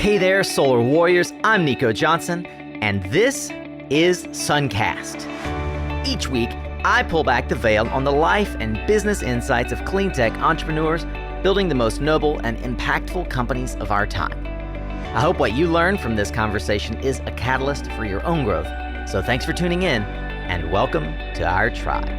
Hey there, Solar Warriors. I'm Nico Johnson, and this is SunCast. Each week, I pull back the veil on the life and business insights of cleantech entrepreneurs building the most noble and impactful companies of our time. I hope what you learn from this conversation is a catalyst for your own growth. So thanks for tuning in, and welcome to our tribe.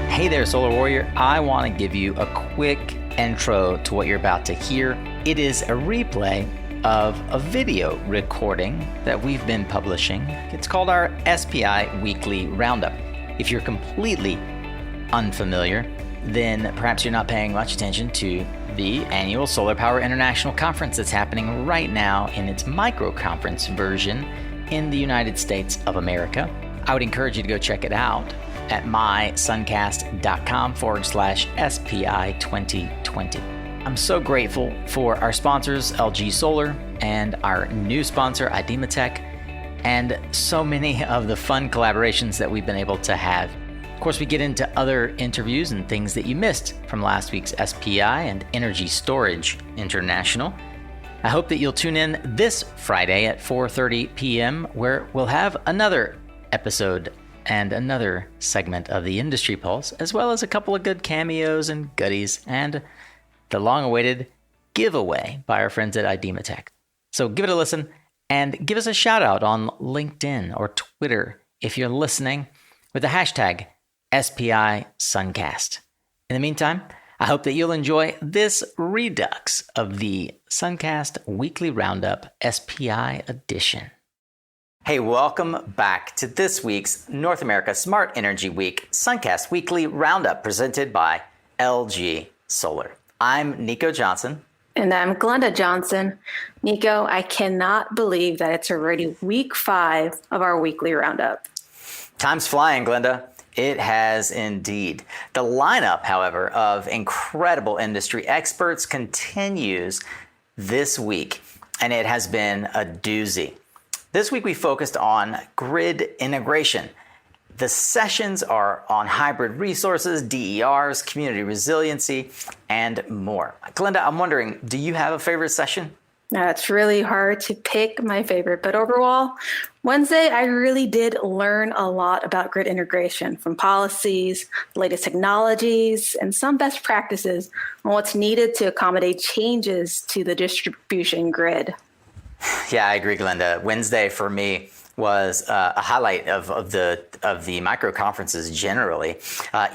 Hey there, Solar Warrior. I want to give you a quick intro to what you're about to hear. It is a replay of a video recording that we've been publishing. It's called our SPI Weekly Roundup. If you're completely unfamiliar, then perhaps you're not paying much attention to the annual Solar Power International Conference that's happening right now in its micro-conference version in the United States of America. I would encourage you to go check it out at mysuncast.com/SPI 2020. I'm so grateful for our sponsors, LG Solar, and our new sponsor, Idematech, and so many of the fun collaborations that we've been able to have. Of course, we get into other interviews and things that you missed from last week's SPI and Energy Storage International. I hope that you'll tune in this Friday at 4:30 p.m. where we'll have another episode and another segment of the Industry Pulse, as well as a couple of good cameos and goodies, and the long-awaited giveaway by our friends at Idematech. So give it a listen, and give us a shout-out on LinkedIn or Twitter if you're listening with the hashtag SPI SunCast. In the meantime, I hope that you'll enjoy this redux of the SunCast Weekly Roundup SPI edition. Hey, welcome back to this week's North America Smart Energy Week SunCast Weekly Roundup presented by LG Solar. I'm Nico Johnson. And I'm Glenda Johnson. Nico, I cannot believe that it's already week 5 of our weekly roundup. Time's flying, Glenda. It has indeed. The lineup, however, of incredible industry experts continues this week, and it has been a doozy. This week we focused on grid integration. The sessions are on hybrid resources, DERs, community resiliency, and more. Glenda, I'm wondering, do you have a favorite session? It's really hard to pick my favorite, but overall, Wednesday, I really did learn a lot about grid integration, from policies, latest technologies, and some best practices on what's needed to accommodate changes to the distribution grid. Yeah, I agree, Glenda. Wednesday for me was a highlight of the micro conferences generally.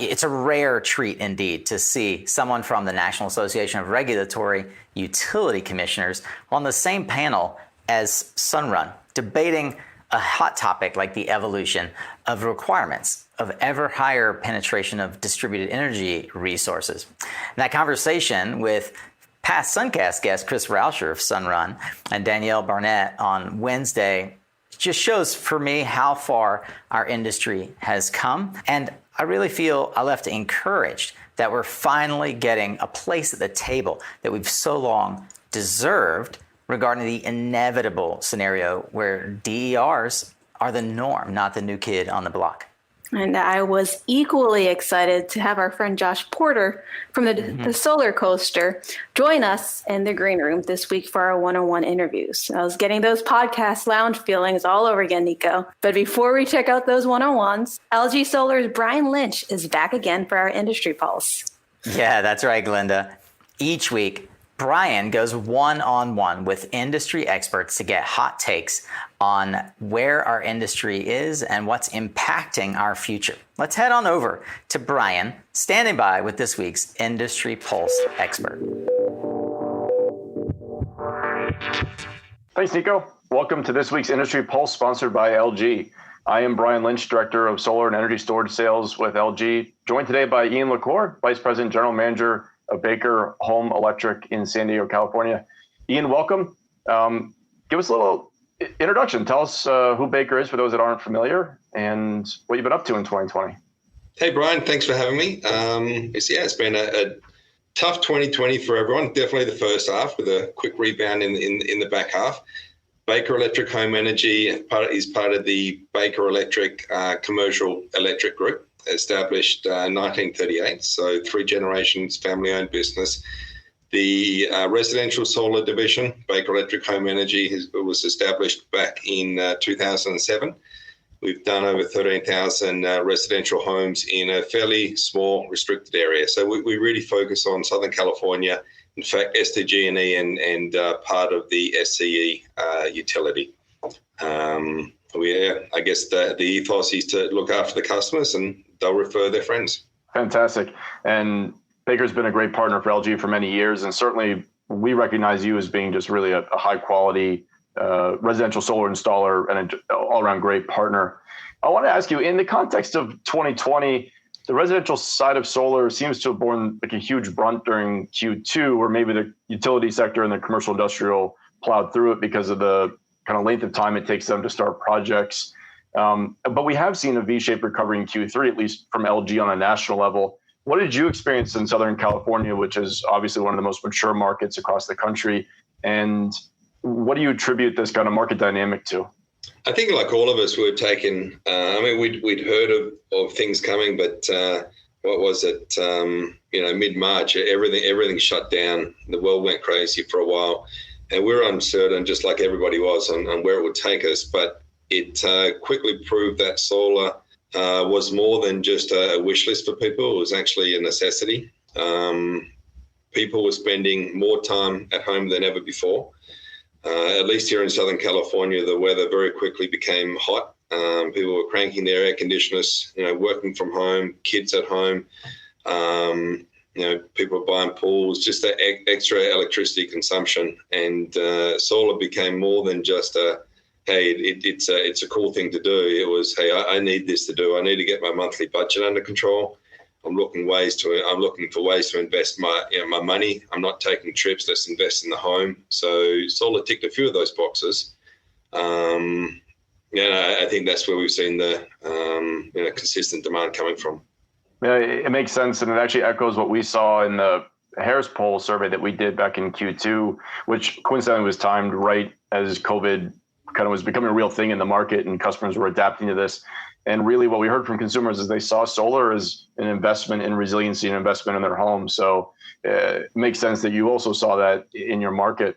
It's a rare treat indeed to see someone from the National Association of Regulatory Utility Commissioners on the same panel as Sunrun, debating a hot topic like the evolution of requirements of ever higher penetration of distributed energy resources. And that conversation with past SunCast guest Chris Rauscher of Sunrun and Danielle Barnett on Wednesday just shows for me how far our industry has come. And I really feel I left encouraged that we're finally getting a place at the table that we've so long deserved regarding the inevitable scenario where DERs are the norm, not the new kid on the block. And I was equally excited to have our friend Josh Porter from the Solar Coaster join us in the green room this week for our one-on-one interviews. I was getting those podcast lounge feelings all over again, Nico. But before we check out those one-on-ones, LG Solar's Brian Lynch is back again for our Industry Pulse. Yeah, that's right, Glenda. Each week, Brian goes one-on-one with industry experts to get hot takes on where our industry is and what's impacting our future. Let's head on over to Brian, standing by with this week's Industry Pulse expert. Thanks, Nico. Welcome to this week's Industry Pulse, sponsored by LG. I am Brian Lynch, Director of Solar and Energy Storage Sales with LG, joined today by Ian Lochore, Vice President, General Manager of Baker Home Electric in San Diego, California. Ian, welcome. Give us a little introduction. Tell us who Baker is for those that aren't familiar and what you've been up to in 2020. Hey, Brian, thanks for having me. It's been a tough 2020 for everyone. Definitely the first half with a quick rebound in the back half. Baker Electric Home Energy is part of the Baker Electric Commercial Electric Group, established 1938, so 3 generations, family-owned business. The residential solar division, Baker Electric Home Energy, was established back in 2007. We've done over 13,000 residential homes in a fairly small, restricted area. So we really focus on Southern California, in fact, SDG&E and part of the SCE utility. I guess the ethos is to look after the customers, and they'll refer their friends. Fantastic. And Baker's been a great partner for LG for many years, and certainly we recognize you as being just really a high quality residential solar installer and an all-around great partner. I want to ask you, in the context of 2020, the residential side of solar seems to have borne like a huge brunt during Q2, where maybe the utility sector and the commercial industrial plowed through it because of the kind of length of time it takes them to start projects. But we have seen a V-shaped recovery in Q3, at least from LG on a national level. What did you experience in Southern California, which is obviously one of the most mature markets across the country? And what do you attribute this kind of market dynamic to? I think, like all of us, we were taken. We'd heard of things coming, but what was it? Mid-March, everything shut down. The world went crazy for a while, and we were uncertain, just like everybody was, on where it would take us. But it quickly proved that solar was more than just a wish list for people. It was actually a necessity. People were spending more time at home than ever before. At least here in Southern California, the weather very quickly became hot. People were cranking their air conditioners, working from home, kids at home. People were buying pools, just that extra electricity consumption. And solar became more than just it's a cool thing to do. It was, hey, I need this to do. I need to get my monthly budget under control. I'm looking for ways to invest my money. I'm not taking trips. Let's invest in the home. So solar ticked a few of those boxes. I think that's where we've seen the consistent demand coming from. Yeah, it makes sense, and it actually echoes what we saw in the Harris Poll survey that we did back in Q2, which coincidentally was timed right as COVID kind of was becoming a real thing in the market, and customers were adapting to this. And really what we heard from consumers is they saw solar as an investment in resiliency and investment in their home. So it makes sense that you also saw that in your market.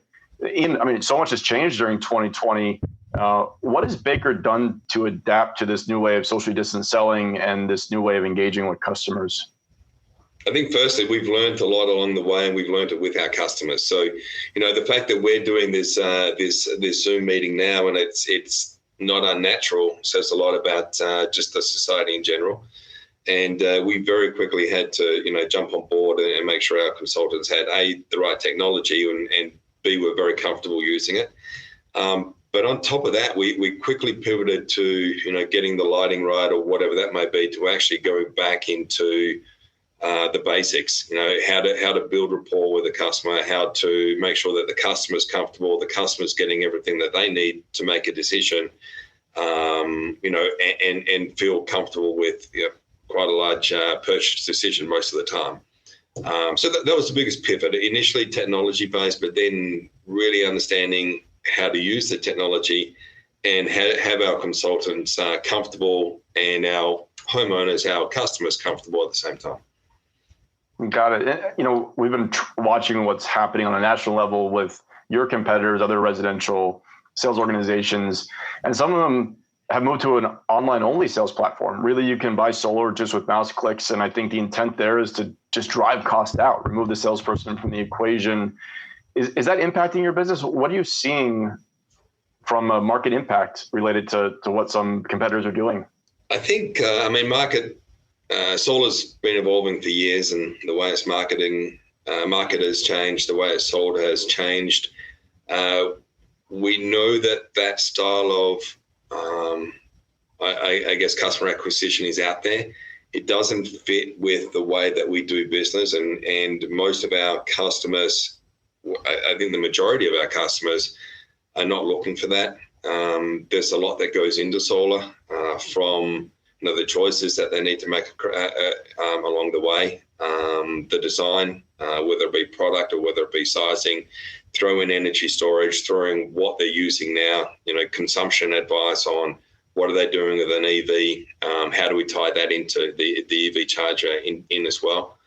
So much has changed during 2020. What has Baker done to adapt to this new way of socially distanced selling and this new way of engaging with customers? I think firstly, we've learned a lot along the way, and we've learned it with our customers. So, the fact that we're doing this Zoom meeting now, and it's not unnatural, says a lot about just the society in general. And we very quickly had to, jump on board and make sure our consultants had the right technology, and B, were very comfortable using it. But on top of that, we quickly pivoted to, getting the lighting right or whatever that may be, to actually going back into the basics, how to build rapport with the customer, how to make sure that the customer's comfortable, the customer's getting everything that they need to make a decision, and feel comfortable with quite a large purchase decision most of the time. So that was the biggest pivot. Initially technology-based, but then really understanding how to use the technology and have our consultants comfortable and our homeowners, our customers comfortable at the same time. Got it. We've been watching what's happening on a national level with your competitors, other residential sales organizations, and some of them have moved to an online-only sales platform. Really, you can buy solar just with mouse clicks, and I think the intent there is to just drive cost out, remove the salesperson from the equation. Is that impacting your business? What are you seeing from a market impact related to what some competitors are doing? I think, solar's been evolving for years, and the way it's market has changed, the way it's sold has changed. We know that style of, customer acquisition is out there. It doesn't fit with the way that we do business, and most of our customers, I think the majority of our customers, are not looking for that. There's a lot that goes into solar, from the choices that they need to make along the way, the design, whether it be product or whether it be sizing, throw in energy storage, throw in what they're using now, consumption advice on what are they doing with an EV, how do we tie that into the EV charger in as well.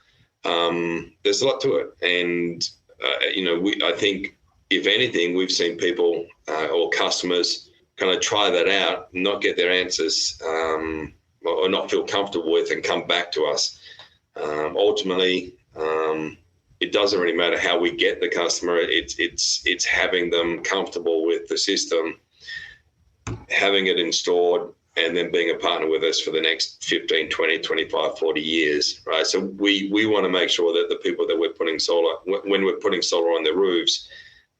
There's a lot to it. And, I think, if anything, we've seen people or customers kind of try that out, not get their answers or not feel comfortable with and come back to us. Ultimately, it doesn't really matter how we get the customer. It's having them comfortable with the system, having it installed, and then being a partner with us for the next 15, 20, 25, 40 years, right? So we want to make sure that the people that we're putting solar, when we're putting solar on their roofs,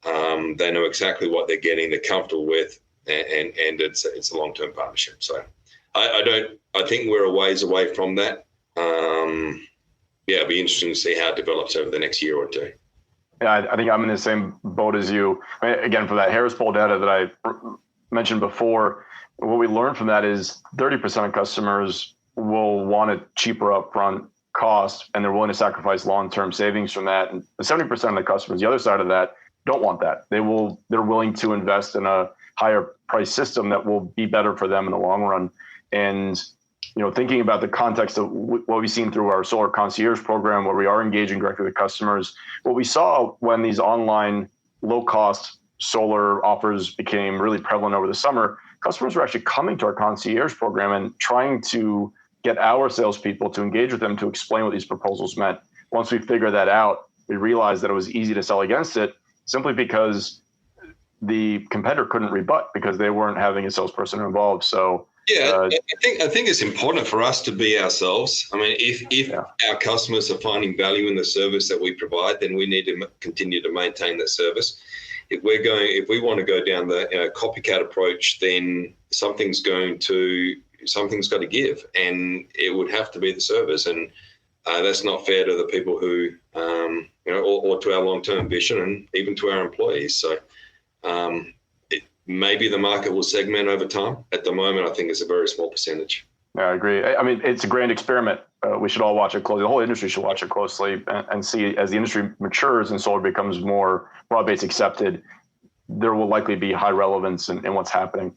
they know exactly what they're getting, they're comfortable with, and it's a long-term partnership. So I think we're a ways away from that. It'll be interesting to see how it develops over the next year or two. Yeah, I think I'm in the same boat as you. Again, for that Harris poll data that I mentioned before, what we learned from that is 30% of customers will want a cheaper upfront cost, and they're willing to sacrifice long-term savings from that. And 70% of the customers, the other side of that, don't want that. They're willing to invest in a higher price system that will be better for them in the long run. And thinking about the context of what we've seen through our Solar Concierge program, where we are engaging directly with customers, what we saw when these online low-cost solar offers became really prevalent over the summer, customers were actually coming to our concierge program and trying to get our salespeople to engage with them to explain what these proposals meant. Once we figured that out, we realized that it was easy to sell against it simply because the competitor couldn't rebut because they weren't having a salesperson involved. So I think it's important for us to be ourselves. I mean, if our customers are finding value in the service that we provide, then we need to continue to maintain that service. If we want to go down the copycat approach, then something's got to give, and it would have to be the service, and that's not fair to the people who, or to our long-term vision, and even to our employees. So. Maybe the market will segment over time. At the moment, I think it's a very small percentage. Yeah, I agree. I mean, it's a grand experiment. We should all watch it closely. The whole industry should watch it closely and see as the industry matures and solar becomes more broad-based accepted, there will likely be high relevance in what's happening.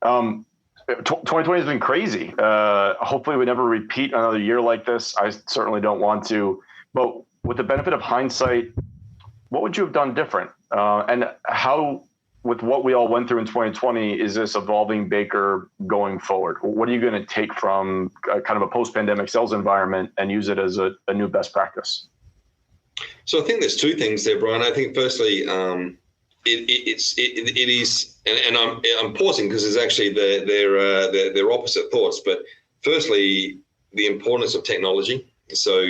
2020 has been crazy. Hopefully we never repeat another year like this. I certainly don't want to. But with the benefit of hindsight, what would you have done different? And how, with what we all went through in 2020, is this evolving Baker going forward? What are you going to take from kind of a post-pandemic sales environment and use it as a new best practice? So I think there's two things there, Brian. I think firstly, it is, and I'm pausing because it's actually they're opposite thoughts. But firstly, the importance of technology. So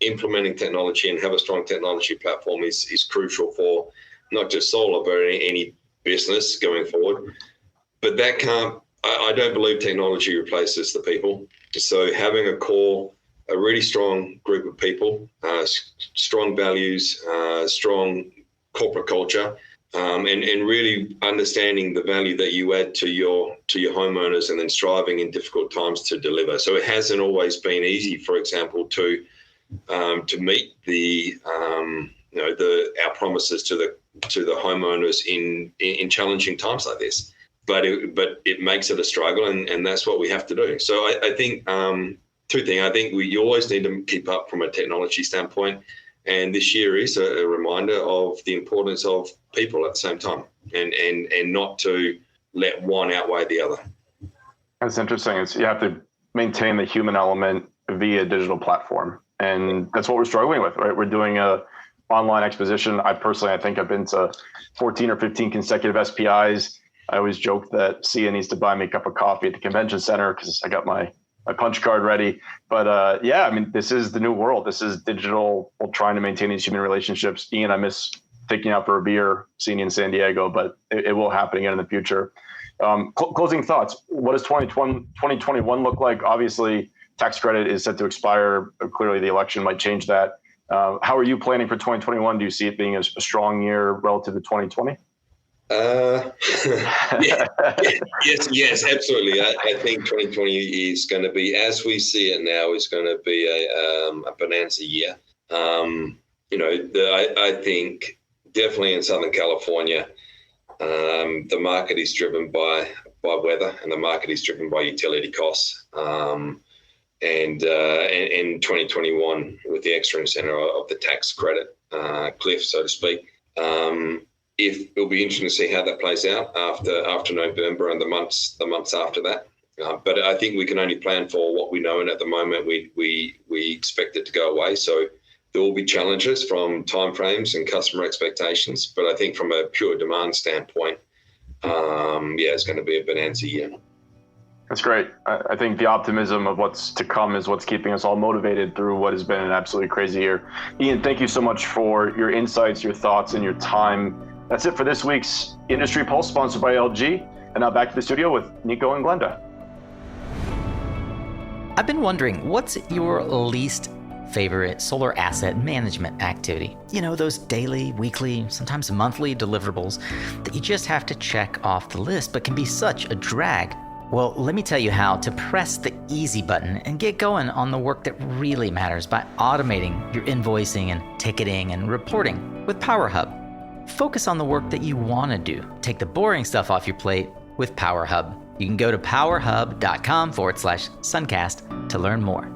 implementing technology and have a strong technology platform is crucial for not just solar, but any business going forward. But that I don't believe technology replaces the people. So having a really strong group of people, strong values, strong corporate culture, and really understanding the value that you add to your homeowners, and then striving in difficult times to deliver. So it hasn't always been easy, for example, to meet our promises to the homeowners in challenging times like this. But it makes it a struggle, and that's what we have to do. So I think two things. I think you always need to keep up from a technology standpoint. And this year is a reminder of the importance of people at the same time, and not to let one outweigh the other. That's interesting. You have to maintain the human element via digital platform. And that's what we're struggling with, right? We're doing a online exposition. I think I've been to 14 or 15 consecutive SPIs. I always joke that Sia needs to buy me a cup of coffee at the convention center because I got my punch card ready. But this is the new world. This is digital. We're trying to maintain these human relationships. Ian, I miss taking you out for a beer, seeing you in San Diego, but it will happen again in the future. Closing thoughts. What does 2021 look like? Obviously, tax credit is set to expire. Clearly, the election might change that. How are you planning for 2021? Do you see it being a strong year relative to 2020? Yes, absolutely. I think 2020 is going to be, as we see it now, is going to be a bonanza year. I think definitely in Southern California, the market is driven by weather, and the market is driven by utility costs. And in 2021, with the extra incentive of the tax credit cliff, so to speak, it'll be interesting to see how that plays out after November and the months after that. But I think we can only plan for what we know, and at the moment we expect it to go away. So there will be challenges from timeframes and customer expectations, but I think from a pure demand standpoint, it's going to be a bonanza year. That's great. I think the optimism of what's to come is what's keeping us all motivated through what has been an absolutely crazy year. Ian, thank you so much for your insights, your thoughts, and your time. That's it for this week's Industry Pulse, sponsored by LG. And now back to the studio with Nico and Glenda. I've been wondering, what's your least favorite solar asset management activity? You know, those daily, weekly, sometimes monthly deliverables that you just have to check off the list, but can be such a drag. Well, let me tell you how to press the easy button and get going on the work that really matters by automating your invoicing and ticketing and reporting with PowerHub. Focus on the work that you want to do. Take the boring stuff off your plate with PowerHub. You can go to powerhub.com/SunCast to learn more.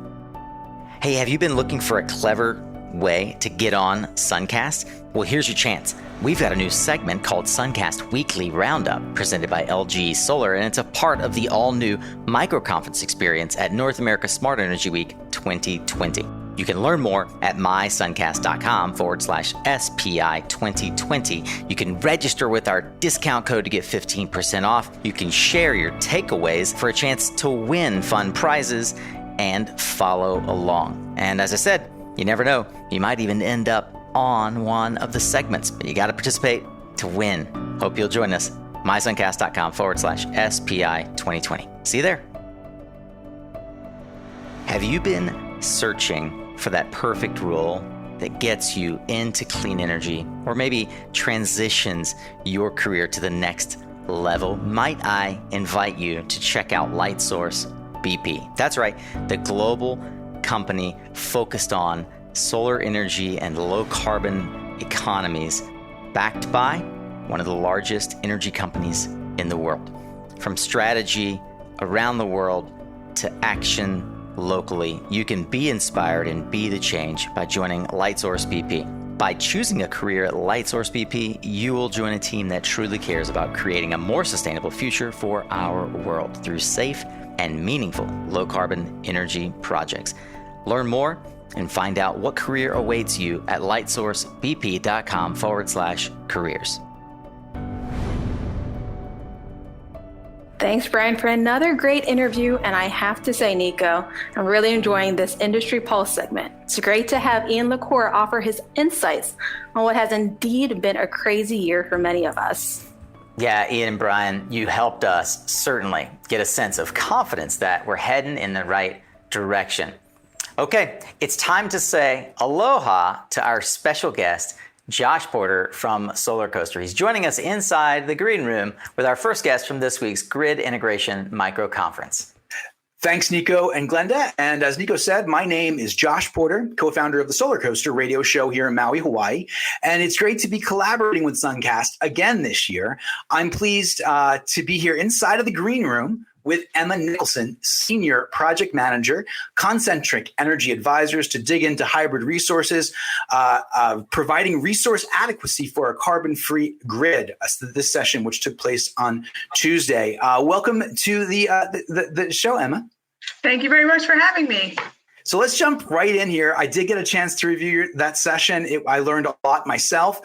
Hey, have you been looking for a clever way to get on SunCast? Well, here's your chance. We've got a new segment called SunCast Weekly Roundup, presented by LG Solar, and it's a part of the all-new microconference experience at North America Smart Energy Week 2020. You can learn more at mysuncast.com/SPI 2020. You can register with our discount code to get 15% off. You can share your takeaways for a chance to win fun prizes and follow along. And as I said, you never know, you might even end up on one of the segments, but you got to participate to win. Hope you'll join us. mysuncast.com/SPI 2020. See you there. Have you been searching for that perfect role that gets you into clean energy, or maybe transitions your career to the next level? Might I invite you to check out Lightsource BP. That's right, the global company focused on solar energy and low carbon economies, backed by one of the largest energy companies in the world. From strategy around the world to action locally, you can be inspired and be the change by joining Lightsource BP. By choosing a career at Lightsource BP, you will join a team that truly cares about creating a more sustainable future for our world through safe and meaningful low-carbon energy projects. Learn more and find out what career awaits you at lightsourcebp.com/careers. Thanks, Brian, for another great interview. And I have to say, Nico, I'm really enjoying this Industry Pulse segment. It's great to have Ian Lochore offer his insights on what has indeed been a crazy year for many of us. Yeah, Ian and Brian, you helped us certainly get a sense of confidence that we're heading in the right direction. Okay, it's time to say aloha to our special guest, Josh Porter from Solar Coaster. He's joining us inside the green room with our first guest from this week's Grid Integration Micro Conference. Thanks, Nico and Glenda. And as Nico said, my name is Josh Porter, co-founder of the Solar Coaster radio show here in Maui, Hawaii. And it's great to be collaborating with SunCast again this year. I'm pleased to be here inside of the green room with Emma Nicholson, Senior Project Manager, Concentric Energy Advisors, to dig into hybrid resources, providing resource adequacy for a carbon-free grid. This session, which took place on Tuesday. Welcome to the show, Emma. Thank you very much for having me. So let's jump right in here. I did get a chance to review that session. I learned a lot myself.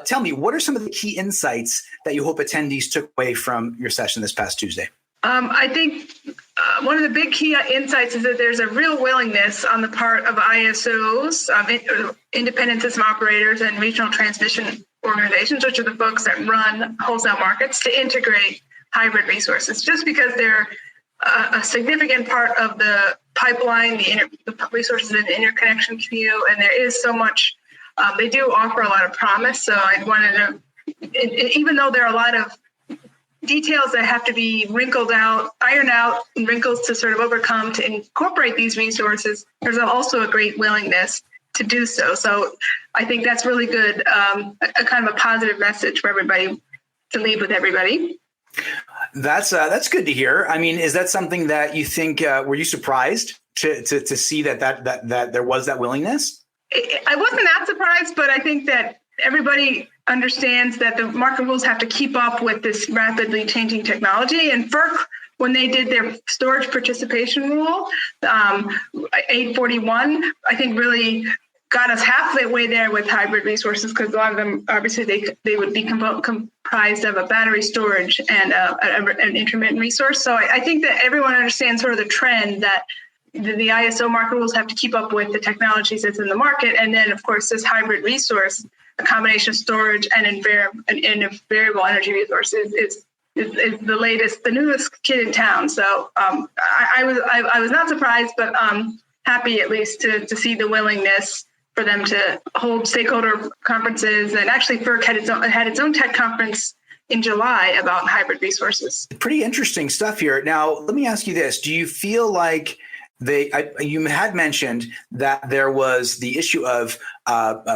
Tell me, what are some of the key insights that you hope attendees took away from your session this past Tuesday? I think one of the big key insights is that there's a real willingness on the part of ISOs, independent system operators, and regional transmission organizations, which are the folks that run wholesale markets, to integrate hybrid resources, just because they're a significant part of the pipeline, the resources in the interconnection queue, and there is so much. They do offer a lot of promise. So I wanted to, even though there are a lot of details that have to be ironed out, and wrinkles to sort of overcome to incorporate these resources, there's also a great willingness to do so. So I think that's really good, a kind of a positive message for everybody to leave with everybody. That's good to hear. I mean, is that something that you think, were you surprised to see that there was that willingness? I wasn't that surprised, but I think that everybody understands that the market rules have to keep up with this rapidly changing technology. And FERC, when they did their storage participation rule, 841, I think really got us halfway there with hybrid resources, because a lot of them, obviously, they would be comprised of a battery storage and an intermittent resource. So I think that everyone understands sort of the trend that the ISO market rules have to keep up with the technologies that's in the market. And then, of course, this hybrid resource, a combination of storage and a variable energy resource is the latest, the newest kid in town. So I was not surprised, but happy at least to see the willingness for them to hold stakeholder conferences. And actually, FERC had its own tech conference in July about hybrid resources. Pretty interesting stuff here. Now, let me ask you this. Do you feel like you had mentioned that there was the issue of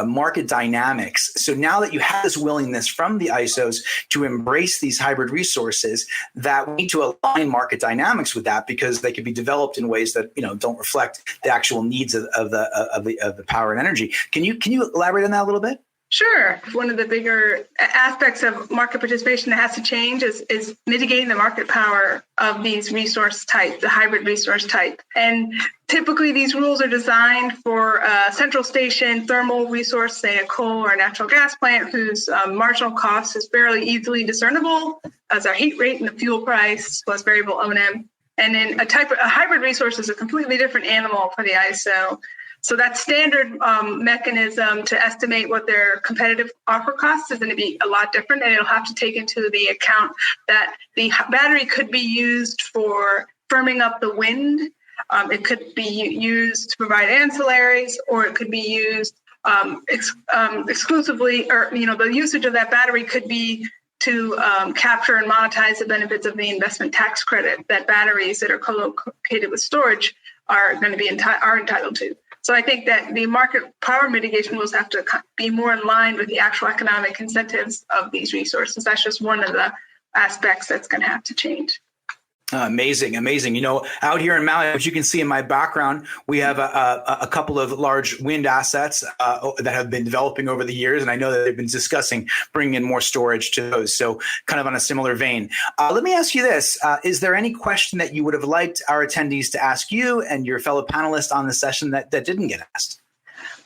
market dynamics. So now that you have this willingness from the ISOs to embrace these hybrid resources, that we need to align market dynamics with that, because they could be developed in ways that don't reflect the actual needs of the power and energy. Can you elaborate on that a little bit? Sure. One of the bigger aspects of market participation that has to change is mitigating the market power of these resource types, the hybrid resource type. And typically these rules are designed for a central station thermal resource, say a coal or natural gas plant, whose marginal cost is fairly easily discernible as our heat rate and the fuel price plus variable O&M. And then a hybrid resource is a completely different animal for the ISO. So that standard mechanism to estimate what their competitive offer cost is going to be a lot different, and it'll have to take into the account that the battery could be used for firming up the wind. It could be used to provide ancillaries, or it could be used exclusively, or the usage of that battery could be to capture and monetize the benefits of the investment tax credit that batteries that are co-located with storage are going to be entitled to. So I think that the market power mitigation rules have to be more in line with the actual economic incentives of these resources. That's just one of the aspects that's going to have to change. Amazing. Out here in Maui, as you can see in my background, we have a couple of large wind assets that have been developing over the years. And I know that they've been discussing bringing in more storage to those. So kind of on a similar vein. Let me ask you this. Is there any question that you would have liked our attendees to ask you and your fellow panelists on the session that didn't get asked?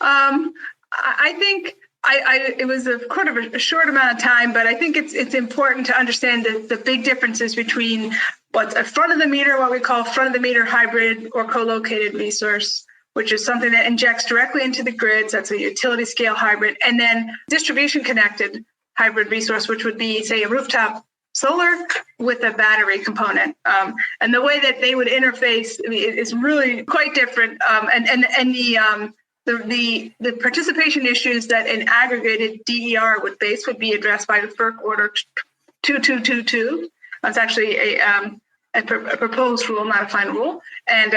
I think it was quite a short amount of time, but I think it's important to understand the big differences between what's a front of the meter, what we call front of the meter hybrid or co-located resource, which is something that injects directly into the grids. That's a utility scale hybrid. And then distribution connected hybrid resource, which would be, say, a rooftop solar with a battery component. And the way that they would interface is really quite different. The participation issues that an aggregated DER would face would be addressed by the FERC Order 2222. That's actually a proposed rule, not a final rule. And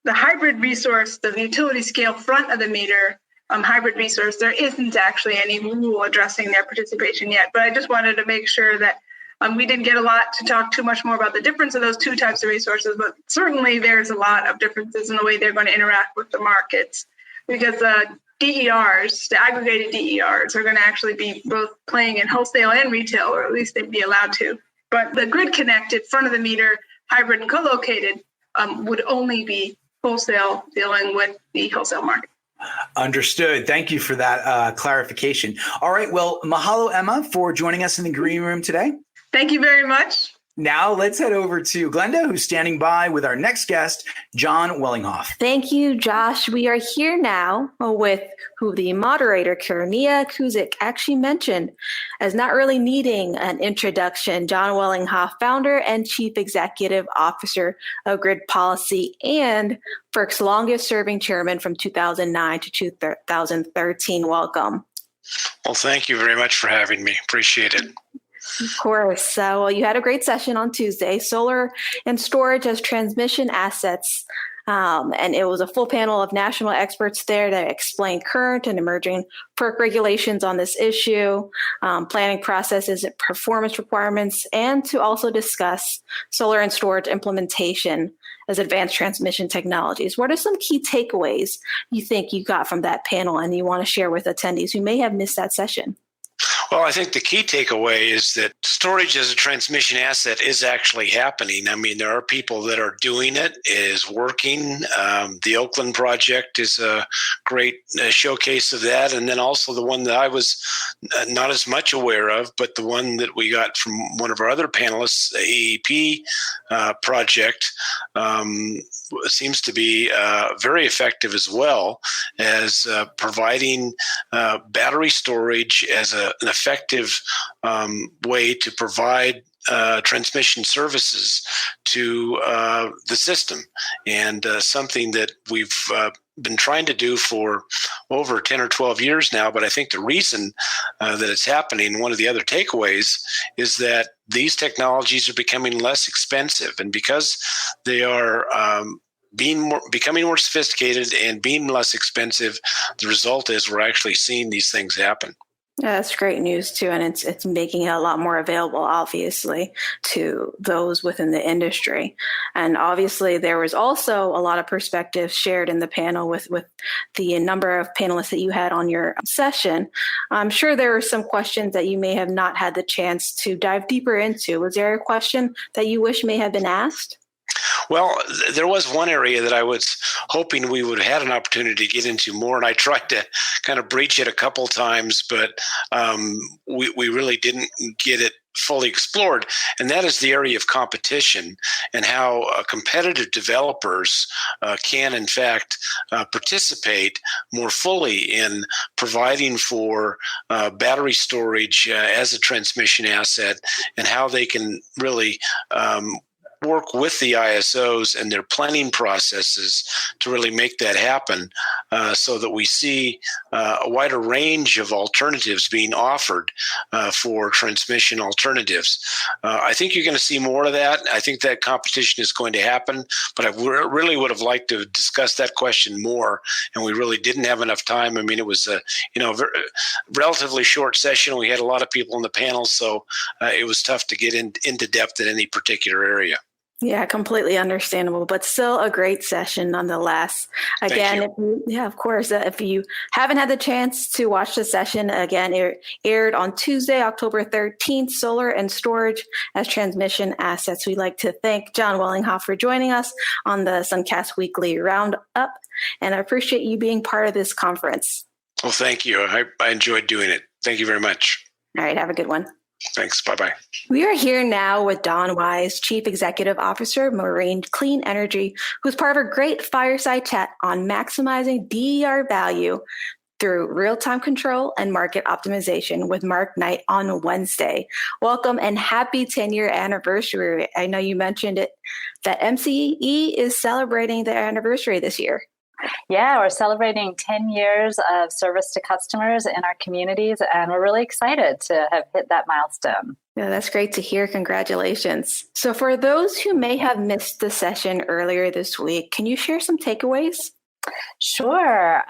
the hybrid resource, the utility scale front of the meter hybrid resource, there isn't actually any rule addressing their participation yet. But I just wanted to make sure that we didn't get a lot to talk too much more about the difference of those two types of resources, but certainly there's a lot of differences in the way they're going to interact with the markets. Because DERs, the aggregated DERs, are going to actually be both playing in wholesale and retail, or at least they'd be allowed to. But the grid-connected, front-of-the-meter, hybrid and co-located would only be wholesale, dealing with the wholesale market. Understood. Thank you for that clarification. All right. Well, mahalo, Emma, for joining us in the green room today. Thank you very much. Now let's head over to Glenda, who's standing by with our next guest, Jon Wellinghoff. Thank you, Josh. We are here now with who the moderator, Karania Kuzik, actually mentioned as not really needing an introduction. Jon Wellinghoff, founder and chief executive officer of Grid Policy and FERC's longest serving chairman from 2009 to 2013. Welcome. Well, thank you very much for having me. Appreciate it. Of course. Well, you had a great session on Tuesday. Solar and storage as transmission assets And it was a full panel of national experts there that explained current and emerging FERC regulations on this issue, planning processes, performance requirements, and to also discuss solar and storage implementation as advanced transmission technologies. What are some key takeaways you think you got from that panel and you want to share with attendees who may have missed that session? Well, I think the key takeaway is that storage as a transmission asset is actually happening. I mean, there are people that are doing it, it is working. The Oakland project is a great showcase of that. And then also the one that I was not as much aware of, but the one that we got from one of our other panelists, the AEP project, seems to be very effective as well as providing battery storage as an effective way to provide transmission services to the system, and something that we've been trying to do for over 10 or 12 years now. But I think the reason that it's happening, one of the other takeaways, is that these technologies are becoming less expensive. And because they are becoming more sophisticated and being less expensive, the result is we're actually seeing these things happen. Yeah, that's great news too, and it's making it a lot more available, obviously, to those within the industry. And obviously, there was also a lot of perspectives shared in the panel with the number of panelists that you had on your session. I'm sure there were some questions that you may have not had the chance to dive deeper into. Was there a question that you wish may have been asked? Well, there was one area that I was hoping we would have had an opportunity to get into more, and I tried to kind of breach it a couple times, but we really didn't get it fully explored, and that is the area of competition and how competitive developers can, in fact, participate more fully in providing for battery storage as a transmission asset, and how they can really work with the ISOs and their planning processes to really make that happen, so that we see a wider range of alternatives being offered for transmission alternatives. I think you're going to see more of that. I think that competition is going to happen, but I really would have liked to discuss that question more, and we really didn't have enough time. I mean, it was a relatively short session. We had a lot of people in the panel, so it was tough to get into depth in any particular area. Yeah, completely understandable, but still a great session nonetheless. Again, of course, if you haven't had the chance to watch the session, again, it aired on Tuesday, October 13th, Solar and Storage as Transmission Assets. We'd like to thank Jon Wellinghoff for joining us on the SunCast Weekly Roundup, and I appreciate you being part of this conference. Well, thank you. I enjoyed doing it. Thank you very much. All right, have a good one. Thanks. Bye-bye. We are here now with Dawn Weisz, Chief Executive Officer of Marine Clean Energy, who's part of a great fireside chat on maximizing DER value through real-time control and market optimization with Mark Knight on Wednesday. Welcome and happy 10-year anniversary. I know you mentioned it, that MCE is celebrating their anniversary this year. Yeah, we're celebrating 10 years of service to customers in our communities, and we're really excited to have hit that milestone. Yeah, that's great to hear. Congratulations. So for those who may have missed the session earlier this week, can you share some takeaways? Sure.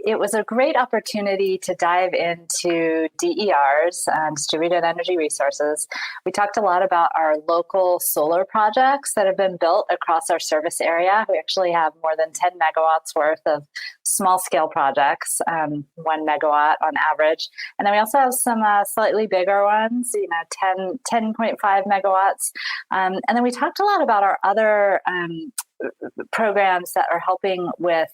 It was a great opportunity to dive into DERs, distributed energy resources. We talked a lot about our local solar projects that have been built across our service area. We actually have more than 10 megawatts worth of small scale projects, 1 megawatt on average. And then we also have some slightly bigger ones, 10.5 megawatts. And then we talked a lot about our other programs that are helping with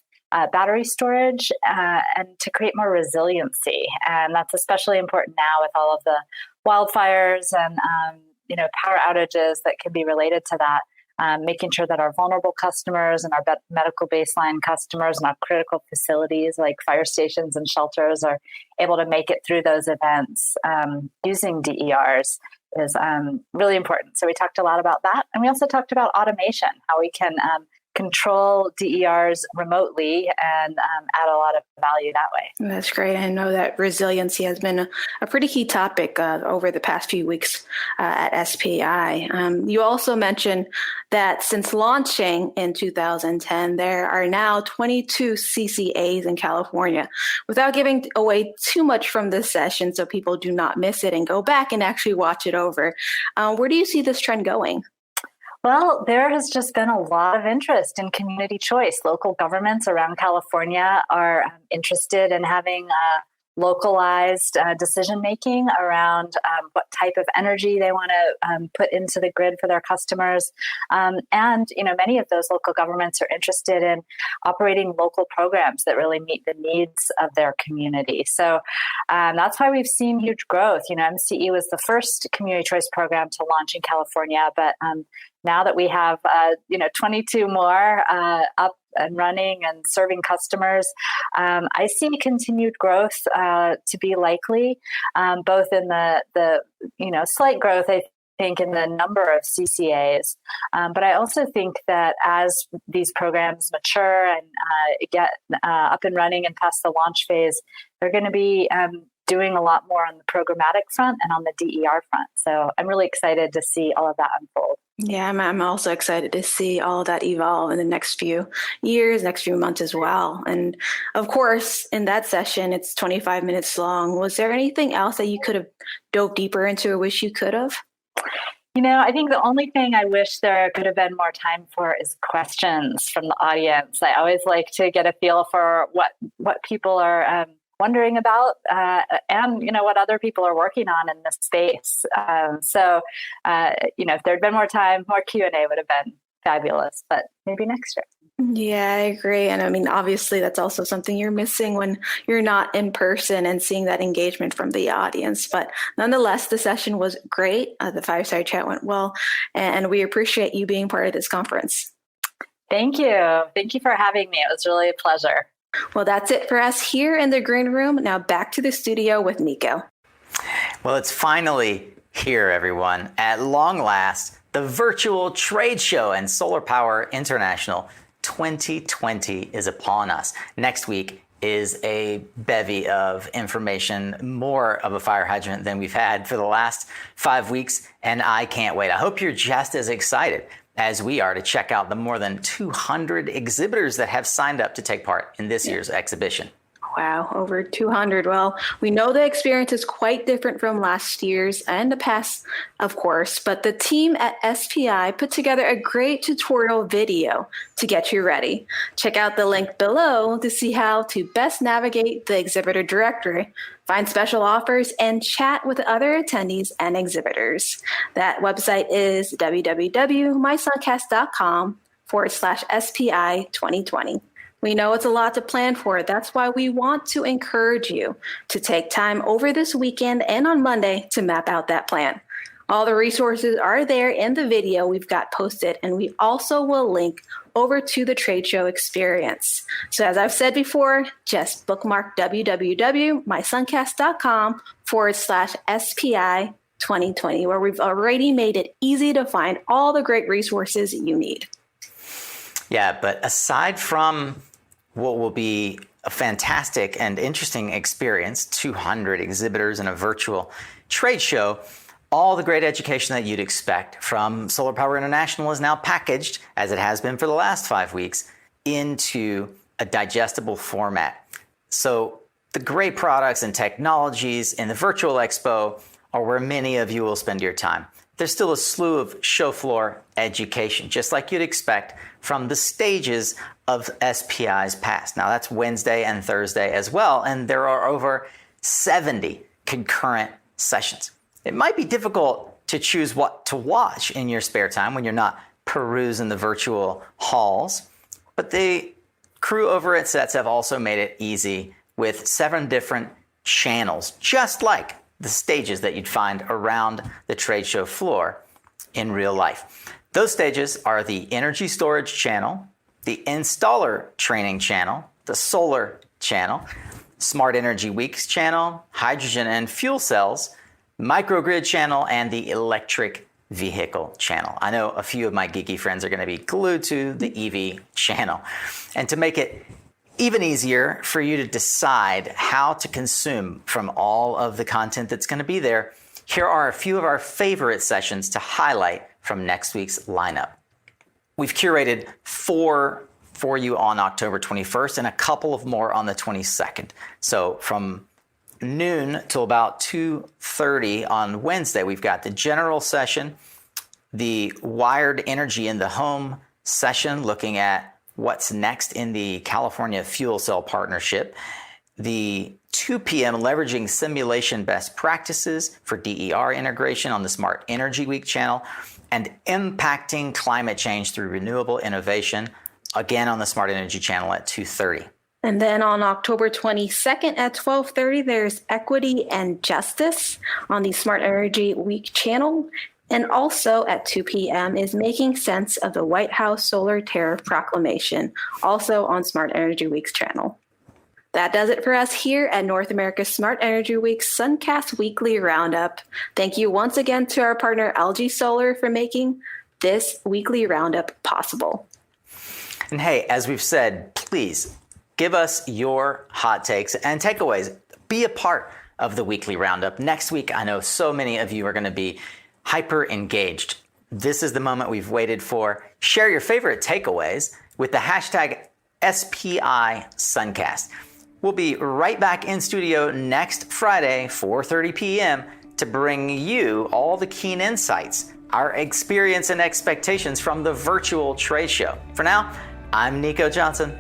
battery storage and to create more resiliency. And that's especially important now with all of the wildfires and power outages that can be related to that. Making sure that our vulnerable customers and our medical baseline customers and our critical facilities like fire stations and shelters are able to make it through those events using DERs is really important. So we talked a lot about that. And we also talked about automation, how we can control DERs remotely and add a lot of value that way. That's great. I know that resiliency has been a pretty key topic over the past few weeks at SPI. You also mentioned that since launching in 2010, there are now 22 CCAs in California. Without giving away too much from this session so people do not miss it and go back and actually watch it over, where do you see this trend going? Well, there has just been a lot of interest in community choice. Local governments around California are interested in having localized decision-making around what type of energy they want to put into the grid for their customers. And, many of those local governments are interested in operating local programs that really meet the needs of their community. So that's why we've seen huge growth. MCE was the first community choice program to launch in California, but now that we have 22 more up and running and serving customers, I see continued growth to be likely, both in the slight growth, I think, in the number of CCAs. But I also think that as these programs mature and get up and running and past the launch phase, they're going to be doing a lot more on the programmatic front and on the DER front. So I'm really excited to see all of that unfold. Yeah, I'm also excited to see all of that evolve in the next few years, next few months as well. And of course, in that session, it's 25 minutes long. Was there anything else that you could have dove deeper into or wish you could have? I think the only thing I wish there could have been more time for is questions from the audience. I always like to get a feel for what people are wondering about and what other people are working on in this space. So if there'd been more time, more Q&A would have been fabulous, but maybe next year. Yeah, I agree. And I mean, obviously, that's also something you're missing when you're not in person and seeing that engagement from the audience. But nonetheless, the session was great. The fireside chat went well, and we appreciate you being part of this conference. Thank you. Thank you for having me. It was really a pleasure. Well, that's it for us here in the green room. Now back to the studio with Nico. Well, it's finally here, everyone. At long last, the virtual trade show and Solar Power International 2020 is upon us. Next week is a bevy of information, more of a fire hydrant than we've had for the last 5 weeks, and I can't wait. I hope you're just as excited as we are to check out the more than 200 exhibitors that have signed up to take part in this year's exhibition. Wow, over 200. Well, we know the experience is quite different from last year's and the past, of course, but the team at SPI put together a great tutorial video to get you ready. Check out the link below to see how to best navigate the exhibitor directory, find special offers, and chat with other attendees and exhibitors. That website is www.mysuncast.com/SPI 2020. We know it's a lot to plan for. That's why we want to encourage you to take time over this weekend and on Monday to map out that plan. All the resources are there in the video we've got posted, and we also will link over to the trade show experience. So as I've said before, just bookmark www.mysuncast.com/SPI 2020, where we've already made it easy to find all the great resources you need. Yeah, but aside from what will be a fantastic and interesting experience, 200 exhibitors in a virtual trade show, all the great education that you'd expect from Solar Power International is now packaged, as it has been for the last 5 weeks, into a digestible format. So the great products and technologies in the virtual expo are where many of you will spend your time. There's still a slew of show floor education, just like you'd expect from the stages of SPI's past. Now, that's Wednesday and Thursday as well, and there are over 70 concurrent sessions. It might be difficult to choose what to watch in your spare time when you're not perusing the virtual halls, but the crew over at SETS have also made it easy with 7 different channels, just like the stages that you'd find around the trade show floor in real life. Those stages are the energy storage channel, the installer training channel, the solar channel, smart energy weeks channel, hydrogen and fuel cells, microgrid channel, and the electric vehicle channel. I know a few of my geeky friends are going to be glued to the EV channel. And to make it even easier for you to decide how to consume from all of the content that's going to be there, here are a few of our favorite sessions to highlight from next week's lineup. We've curated 4 for you on October 21st and a couple of more on the 22nd. So from noon till about 2:30 on Wednesday, we've got the general session, the wired energy in the home session, looking at what's next in the California Fuel Cell Partnership, the 2 p.m. leveraging simulation best practices for DER integration on the Smart Energy Week channel, and impacting climate change through renewable innovation, again on the Smart Energy channel at 2:30. And then on October 22nd at 12:30, there's Equity and Justice on the Smart Energy Week channel. And also at 2 p.m. is Making Sense of the White House Solar Tariff Proclamation, also on Smart Energy Week's channel. That does it for us here at North America's Smart Energy Week's SunCast Weekly Roundup. Thank you once again to our partner LG Solar for making this weekly roundup possible. And hey, as we've said, please give us your hot takes and takeaways. Be a part of the weekly roundup. Next week, I know so many of you are going to be hyper engaged. This is the moment we've waited for. Share your favorite takeaways with the hashtag SPI SunCast. We'll be right back in studio next Friday, 4:30 p.m. to bring you all the keen insights, our experience and expectations from the virtual trade show. For now, I'm Nico Johnson.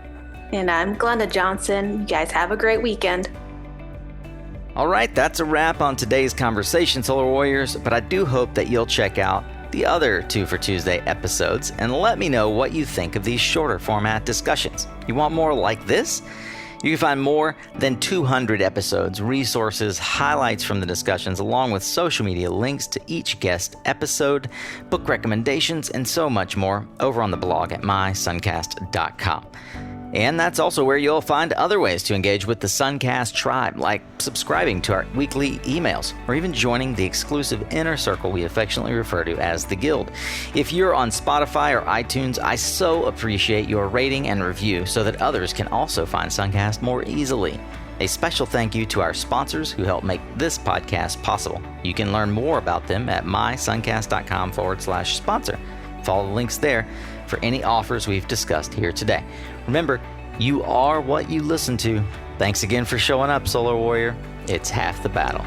And I'm Glenda Johnson. You guys have a great weekend. All right, that's a wrap on today's conversation, Solar Warriors, but I do hope that you'll check out the other 2 for Tuesday episodes and let me know what you think of these shorter format discussions. You want more like this? You can find more than 200 episodes, resources, highlights from the discussions, along with social media links to each guest episode, book recommendations, and so much more over on the blog at mysuncast.com. And that's also where you'll find other ways to engage with the SunCast tribe, like subscribing to our weekly emails, or even joining the exclusive inner circle we affectionately refer to as the Guild. If you're on Spotify or iTunes, I so appreciate your rating and review so that others can also find SunCast more easily. A special thank you to our sponsors who help make this podcast possible. You can learn more about them at mysuncast.com/sponsor. Follow the links there for any offers we've discussed here today. Remember, you are what you listen to. Thanks again for showing up, Solar Warrior. It's half the battle.